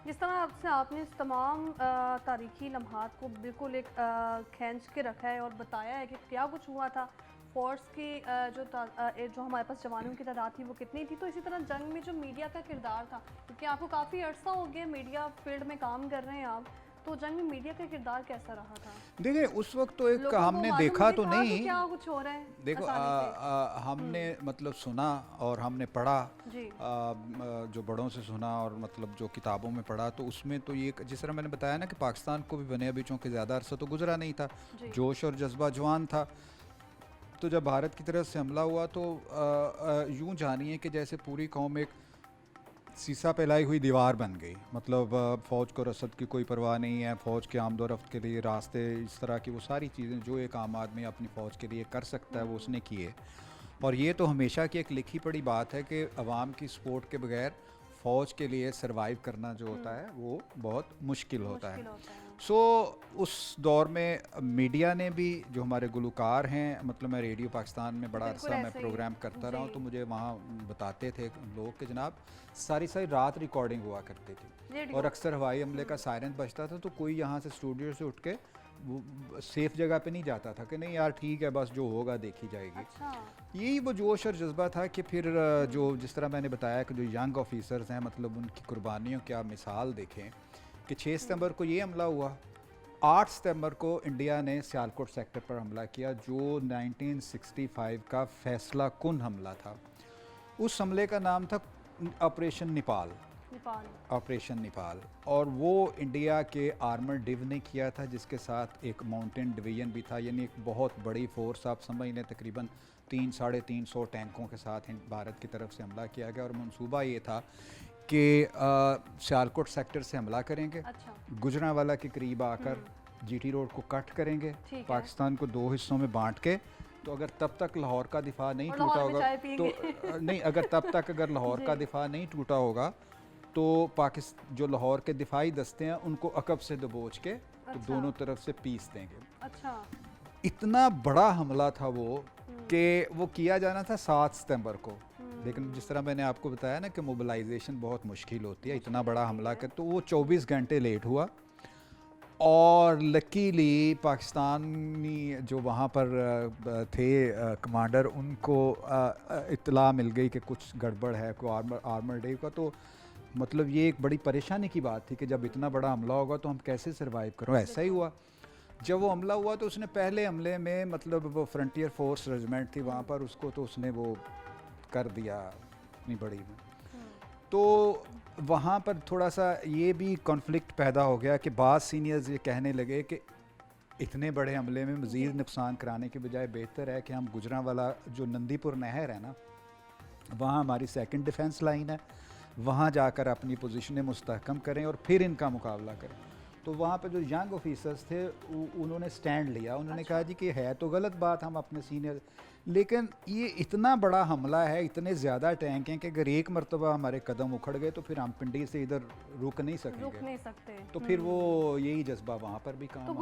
जिस तरह आपसे आपने इस तमाम तारीखी लम्हात को बिल्कुल एक खींच के रखा है और बताया है कि क्या कुछ हुआ था, फोर्स की जो हमारे पास जवानों की तादाद थी वो कितनी थी, तो इसी तरह जंग में जो मीडिया का किरदार था, क्योंकि आपको काफ़ी अर्सा हो गया मीडिया फील्ड में काम कर रहे हैं आप, तो जंग में मीडिया का किरदार कैसा रहा था? देखिए उस वक्त तो एक लोगों को हमने मालूम देखा भी तो था कि नहीं। क्या कुछ हो रहा है देखो आसानी से? हमने मतलब सुना और हमने पढ़ा, जी। जो बड़ों से सुना और मतलब जो किताबों में पढ़ा, तो उसमें तो ये जिस तरह मैंने बताया ना कि पाकिस्तान को भी बने अभी चूँकि ज़्यादा अरसा तो गुजरा नहीं था, जी। जोश और जज्बा जवान था। तो जब भारत की तरफ से हमला हुआ तो यूं जानिए कि जैसे पूरी कौम एक सीसा फैलाई हुई दीवार बन गई। मतलब फ़ौज को रसद की कोई परवाह नहीं है, फ़ौज के आमदो रफ्त के लिए रास्ते इस तरह की वो सारी चीज़ें जो एक आम आदमी अपनी फ़ौज के लिए कर सकता है वो उसने किए। और ये तो हमेशा की एक लिखी पड़ी बात है कि अवाम की सपोर्ट के बगैर फ़ौज के लिए सरवाइव करना जो होता है वो बहुत मुश्किल होता है। मुश्किल होता है। सो उस दौर में मीडिया ने भी, जो हमारे गुलकार हैं, मतलब मैं रेडियो पाकिस्तान में बड़ा बिल्कुल अरसा मैं ऐसे ही। प्रोग्राम करता रहा हूँ, जी। तो मुझे वहाँ बताते थे लोग कि जनाब सारी सारी रात रिकॉर्डिंग हुआ करती थी रेडियो। और अक्सर हवाई हमले का सायरन बजता था तो कोई यहाँ से स्टूडियो से उठ के सेफ जगह पे नहीं जाता था कि नहीं यार ठीक है बस जो होगा देखी जाएगी। अच्छा। यही वो जोश और जज्बा था कि फिर जो जिस तरह मैंने बताया कि जो यंग ऑफिसर्स हैं, मतलब उनकी कुर्बानियों की आप मिसाल देखें कि 6 सितंबर को ये हमला हुआ, 8 सितंबर को इंडिया ने सियालकोट सेक्टर पर हमला किया जो 1965 का फैसला कुन हमला था। उस हमले का नाम था ऑपरेशन नेपाल, नेपाल। ऑपरेशन नेपाल, और वो इंडिया के आर्मर डिव ने किया था जिसके साथ एक माउंटेन डिवीजन भी था, यानी एक बहुत बड़ी फोर्स आप समझ लें, तकरीबन 300-350 टैंकों के साथ भारत की तरफ से हमला किया गया। और मंसूबा ये था कि सियालकोट सेक्टर से हमला करेंगे, अच्छा। गुजरांवाला के करीब आकर जीटी रोड को कट करेंगे, ठीक है। पाकिस्तान को 2 हिस्सों में बांट के, तो अगर तब तक लाहौर का दिफा नहीं और टूटा लाहौर में होगा चाय तो पियेंगे। नहीं, अगर तब तक अगर लाहौर जी। का दिफा नहीं टूटा होगा तो पाकिस्तान जो लाहौर के दिफाई दस्ते हैं उनको अकब से दबोच के तो अच्छा। दोनों तरफ से पीस देंगे। अच्छा। इतना बड़ा हमला था वो कि वो किया जाना था 7 सितंबर को, लेकिन जिस तरह मैंने आपको बताया ना कि मोबिलाइजेशन बहुत मुश्किल होती है, इतना बड़ा हमला कर, तो वो 24 घंटे लेट हुआ। और लकीली पाकिस्तानी जो वहाँ पर थे कमांडर, उनको इत्तला मिल गई कि कुछ गड़बड़ है, कोई आर्मर डे का। तो मतलब ये एक बड़ी परेशानी की बात थी कि जब इतना बड़ा हमला होगा तो हम कैसे सरवाइव करें। ऐसा ही हुआ। जब वो हमला हुआ तो उसने पहले हमले में, मतलब वो फ्रंटियर फोर्स रेजिमेंट थी वहाँ पर, उसको तो उसने वो कर दिया इतनी बड़ी में। तो वहाँ पर थोड़ा सा ये भी कॉन्फ्लिक्ट पैदा हो गया कि बाद सीनियर्स ये कहने लगे कि इतने बड़े हमले में मज़ीद नुकसान कराने के बजाय बेहतर है कि हम गुजरांवाला जो नंदीपुर नहर है ना, वहाँ हमारी सेकंड डिफेंस लाइन है, वहाँ जाकर अपनी पोजीशनें मुस्तहकम करें और फिर इनका मुकाबला करें। तो वहाँ पे जो यंग ऑफिसर्स थे उन्होंने स्टैंड लिया, उन्होंने कहा जी कि है तो गलत बात, हम अपने सीनियर, लेकिन ये इतना बड़ा हमला है, इतने ज़्यादा टैंक हैं कि अगर एक मरतबा हमारे कदम उखड़ गए तो फिर हम पिंडी से इधर रुक नहीं सकेंगे। रुक नहीं सकते। तो फिर वो यही जज्बा वहाँ पर भी काम तो आ